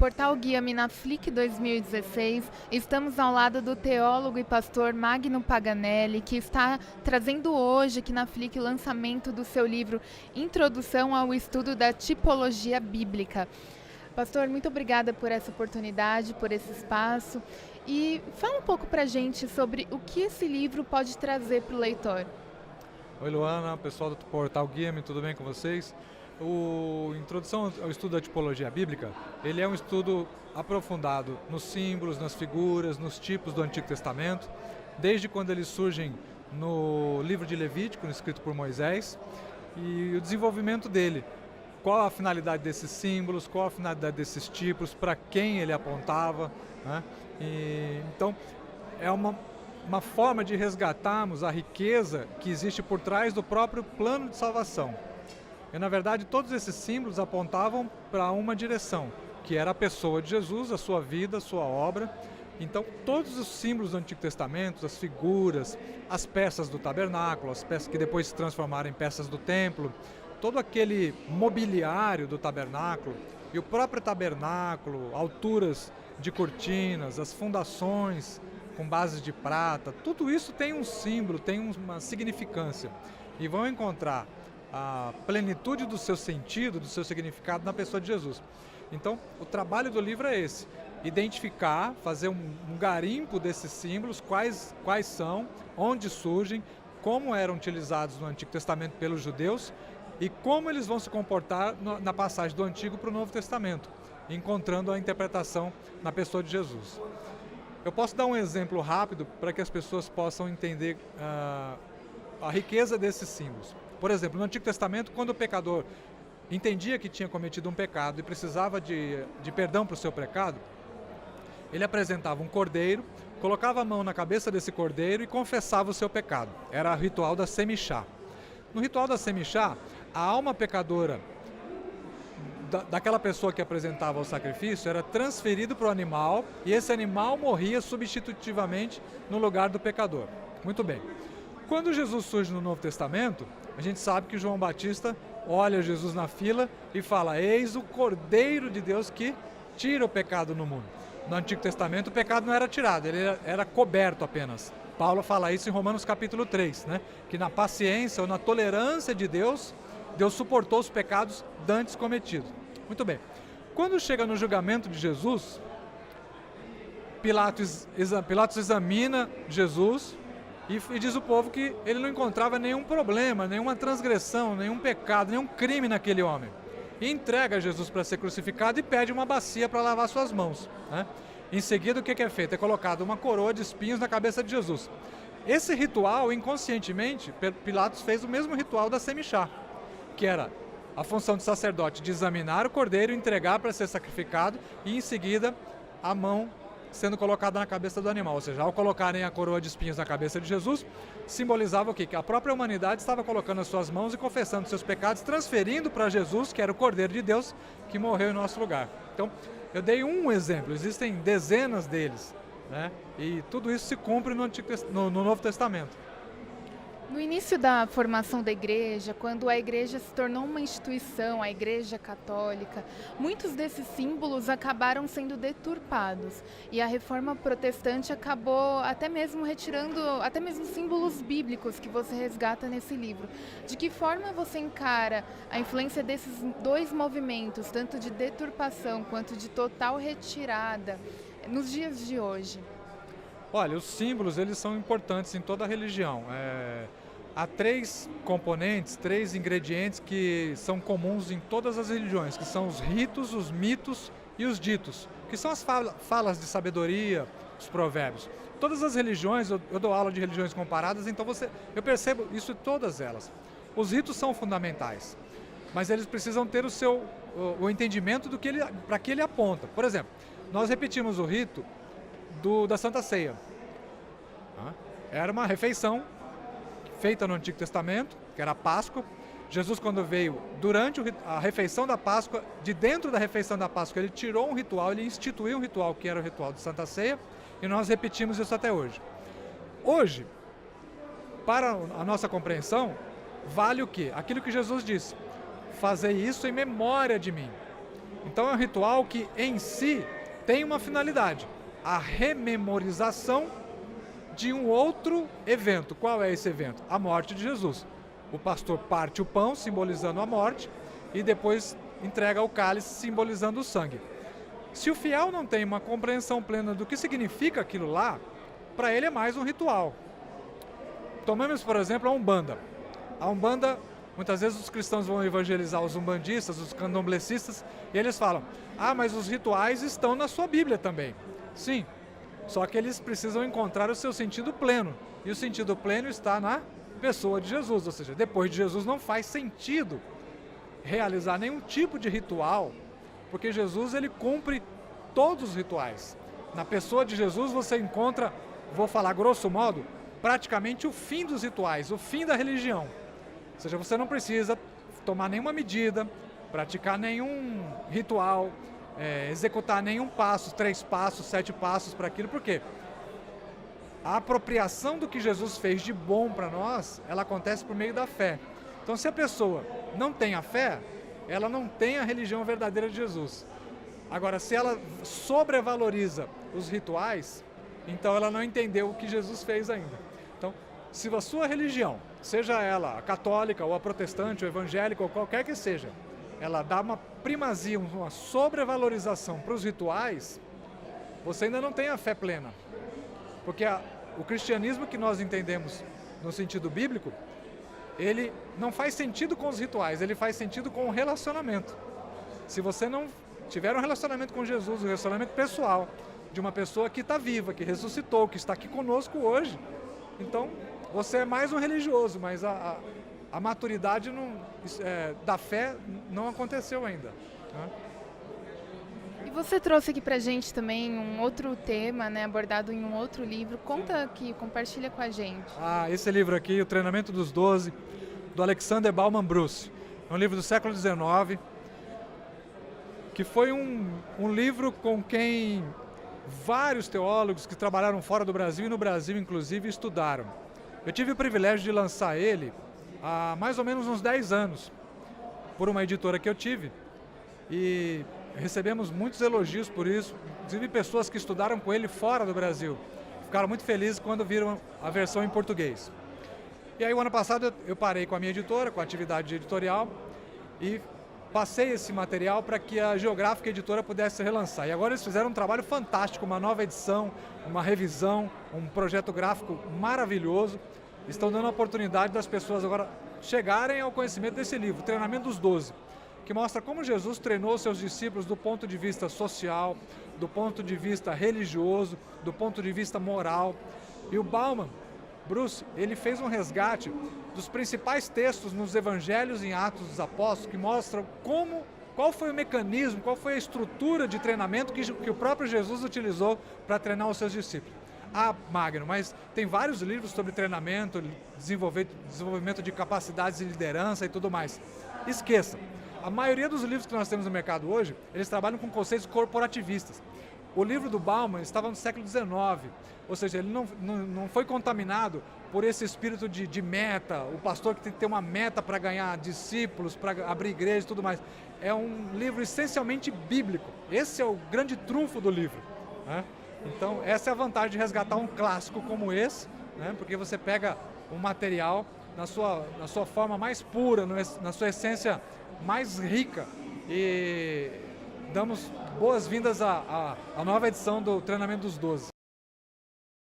Portal Guia-me na FLIC 2016, estamos ao lado do teólogo e pastor Magno Paganelli, que está trazendo hoje aqui na FLIC o lançamento do seu livro Introdução ao Estudo da Tipologia Bíblica. Pastor, muito obrigada por essa oportunidade, por esse espaço. E fala um pouco para a gente sobre o que esse livro pode trazer para o leitor. Oi, Luana, pessoal do Portal Guia-me, tudo bem com vocês? O Introdução ao Estudo da Tipologia Bíblica, ele é um estudo aprofundado nos símbolos, nas figuras, nos tipos do Antigo Testamento, desde quando eles surgem no livro de Levítico, escrito por Moisés, e o desenvolvimento dele. Qual a finalidade desses símbolos, qual a finalidade desses tipos, para quem ele apontava, né? Então, é uma forma de resgatarmos a riqueza que existe por trás do próprio plano de salvação. E, na verdade, todos esses símbolos apontavam para uma direção, que era a pessoa de Jesus, a sua vida, a sua obra. Então, todos os símbolos do Antigo Testamento, as figuras, as peças do tabernáculo, as peças que depois se transformaram em peças do templo, todo aquele mobiliário do tabernáculo e o próprio tabernáculo, alturas de cortinas, as fundações com bases de prata, tudo isso tem um símbolo, tem uma significância. E vão encontrar a plenitude do seu sentido, do seu significado na pessoa de Jesus. Então, o trabalho do livro é esse: identificar, fazer um garimpo desses símbolos, quais são, onde surgem, como eram utilizados no Antigo Testamento pelos judeus e como eles vão se comportar na passagem do Antigo para o Novo Testamento, encontrando a interpretação na pessoa de Jesus. Eu posso dar um exemplo rápido para que as pessoas possam entender a riqueza desses símbolos. Por exemplo, no Antigo Testamento, quando o pecador entendia que tinha cometido um pecado e precisava de perdão para o seu pecado, ele apresentava um cordeiro, colocava a mão na cabeça desse cordeiro e confessava o seu pecado. Era o ritual da semichá. No ritual da semichá, a alma pecadora daquela pessoa que apresentava o sacrifício era transferido para o animal e esse animal morria substitutivamente no lugar do pecador. Muito bem. Quando Jesus surge no Novo Testamento, a gente sabe que João Batista olha Jesus na fila e fala: eis o Cordeiro de Deus que tira o pecado no mundo. No Antigo Testamento o pecado não era tirado, ele era coberto apenas. Paulo fala isso em Romanos capítulo 3, né? Que na paciência ou na tolerância de Deus, Deus suportou os pecados dantes cometidos. Muito bem. Quando chega no julgamento de Jesus, Pilatos examina Jesus e diz o povo que ele não encontrava nenhum problema, nenhuma transgressão, nenhum pecado, nenhum crime naquele homem. E entrega Jesus para ser crucificado e pede uma bacia para lavar suas mãos, né? Em seguida, o que é feito? É colocado uma coroa de espinhos na cabeça de Jesus. Esse ritual, inconscientemente, Pilatos fez o mesmo ritual da semichá, que era a função do sacerdote de examinar o cordeiro, entregar para ser sacrificado e, em seguida, a mão sendo colocada na cabeça do animal. Ou seja, ao colocarem a coroa de espinhos na cabeça de Jesus, simbolizava o quê? Que a própria humanidade estava colocando as suas mãos e confessando seus pecados, transferindo para Jesus, que era o Cordeiro de Deus, que morreu em nosso lugar. Então, eu dei um exemplo, existem dezenas deles, né? E tudo isso se cumpre no Novo Testamento. No início da formação da igreja, quando a igreja se tornou uma instituição, a igreja católica, muitos desses símbolos acabaram sendo deturpados. E a reforma protestante acabou até mesmo retirando, até mesmo símbolos bíblicos que você resgata nesse livro. De que forma você encara a influência desses dois movimentos, tanto de deturpação quanto de total retirada, nos dias de hoje? Olha, os símbolos, eles são importantes em toda a religião. Há três componentes, três ingredientes que são comuns em todas as religiões, que são os ritos, os mitos e os ditos, que são as falas de sabedoria, os provérbios. Todas as religiões, eu dou aula de religiões comparadas, então eu percebo isso em todas elas. Os ritos são fundamentais, mas eles precisam ter o entendimento para que ele aponta. Por exemplo, nós repetimos o rito da Santa Ceia. Era uma refeição feita no Antigo Testamento, que era a Páscoa. Jesus, quando veio durante a refeição da Páscoa, de dentro da refeição da Páscoa, ele tirou um ritual, ele instituiu um ritual que era o ritual de Santa Ceia, e nós repetimos isso até hoje. Hoje, para a nossa compreensão, vale o quê? Aquilo que Jesus disse: fazei isso em memória de mim. Então é um ritual que em si tem uma finalidade, a rememorização de um outro evento. Qual é esse evento? A morte de Jesus. O pastor parte o pão, simbolizando a morte, e depois entrega o cálice, simbolizando o sangue. Se o fiel não tem uma compreensão plena do que significa aquilo lá, para ele é mais um ritual. Tomemos, por exemplo, a Umbanda. A Umbanda, muitas vezes os cristãos vão evangelizar os umbandistas, os candomblecistas, e eles falam, mas os rituais estão na sua Bíblia também. Sim, só que eles precisam encontrar o seu sentido pleno, e o sentido pleno está na pessoa de Jesus, ou seja, depois de Jesus não faz sentido realizar nenhum tipo de ritual, porque Jesus ele cumpre todos os rituais. Na pessoa de Jesus você encontra, vou falar grosso modo, praticamente o fim dos rituais, o fim da religião. Ou seja, você não precisa tomar nenhuma medida, praticar nenhum ritual, executar nenhum passo, 3 passos, 7 passos para aquilo. Por quê? A apropriação do que Jesus fez de bom para nós, ela acontece por meio da fé. Então, se a pessoa não tem a fé, ela não tem a religião verdadeira de Jesus. Agora, se ela sobrevaloriza os rituais, então ela não entendeu o que Jesus fez ainda. Então, se a sua religião, seja ela a católica, ou a protestante, ou evangélica, ou qualquer que seja, ela dá uma primazia, uma sobrevalorização para os rituais, você ainda não tem a fé plena. Porque o cristianismo que nós entendemos no sentido bíblico, ele não faz sentido com os rituais, ele faz sentido com o relacionamento. Se você não tiver um relacionamento com Jesus, um relacionamento pessoal, de uma pessoa que está viva, que ressuscitou, que está aqui conosco hoje, então você é mais um religioso, mas a maturidade da fé não aconteceu ainda, né? E você trouxe aqui pra gente também um outro tema, né, abordado em um outro livro. Conta aqui, compartilha com a gente. Esse livro aqui, O Treinamento dos 12, do Alexander Bauman Bruce. É um livro do século XIX, que foi um livro com quem vários teólogos que trabalharam fora do Brasil e no Brasil, inclusive, estudaram. Eu tive o privilégio de lançar ele há mais ou menos uns 10 anos, por uma editora que eu tive, e recebemos muitos elogios por isso, inclusive pessoas que estudaram com ele fora do Brasil. Ficaram muito felizes quando viram a versão em português. E aí, o ano passado, eu parei com a minha editora, com a atividade editorial, e passei esse material para que a Geográfica Editora pudesse relançar. E agora eles fizeram um trabalho fantástico, uma nova edição, uma revisão, um projeto gráfico maravilhoso. Estão dando a oportunidade das pessoas agora chegarem ao conhecimento desse livro, Treinamento dos 12, que mostra como Jesus treinou seus discípulos do ponto de vista social, do ponto de vista religioso, do ponto de vista moral. E o Bauman Bruce, ele fez um resgate dos principais textos nos Evangelhos e em Atos dos Apóstolos que mostram qual foi o mecanismo, qual foi a estrutura de treinamento que o próprio Jesus utilizou para treinar os seus discípulos. Magno, mas tem vários livros sobre treinamento, desenvolvimento de capacidades de liderança e tudo mais. Esqueça, a maioria dos livros que nós temos no mercado hoje, eles trabalham com conceitos corporativistas. O livro do Bauman estava no século XIX, ou seja, ele não foi contaminado por esse espírito de meta, o pastor que tem que ter uma meta para ganhar discípulos, para abrir igreja e tudo mais. É um livro essencialmente bíblico, esse é o grande trunfo do livro, né? Então, essa é a vantagem de resgatar um clássico como esse, né? Porque você pega um material na sua forma mais pura, na sua essência mais rica, e damos boas-vindas à nova edição do Treinamento dos 12.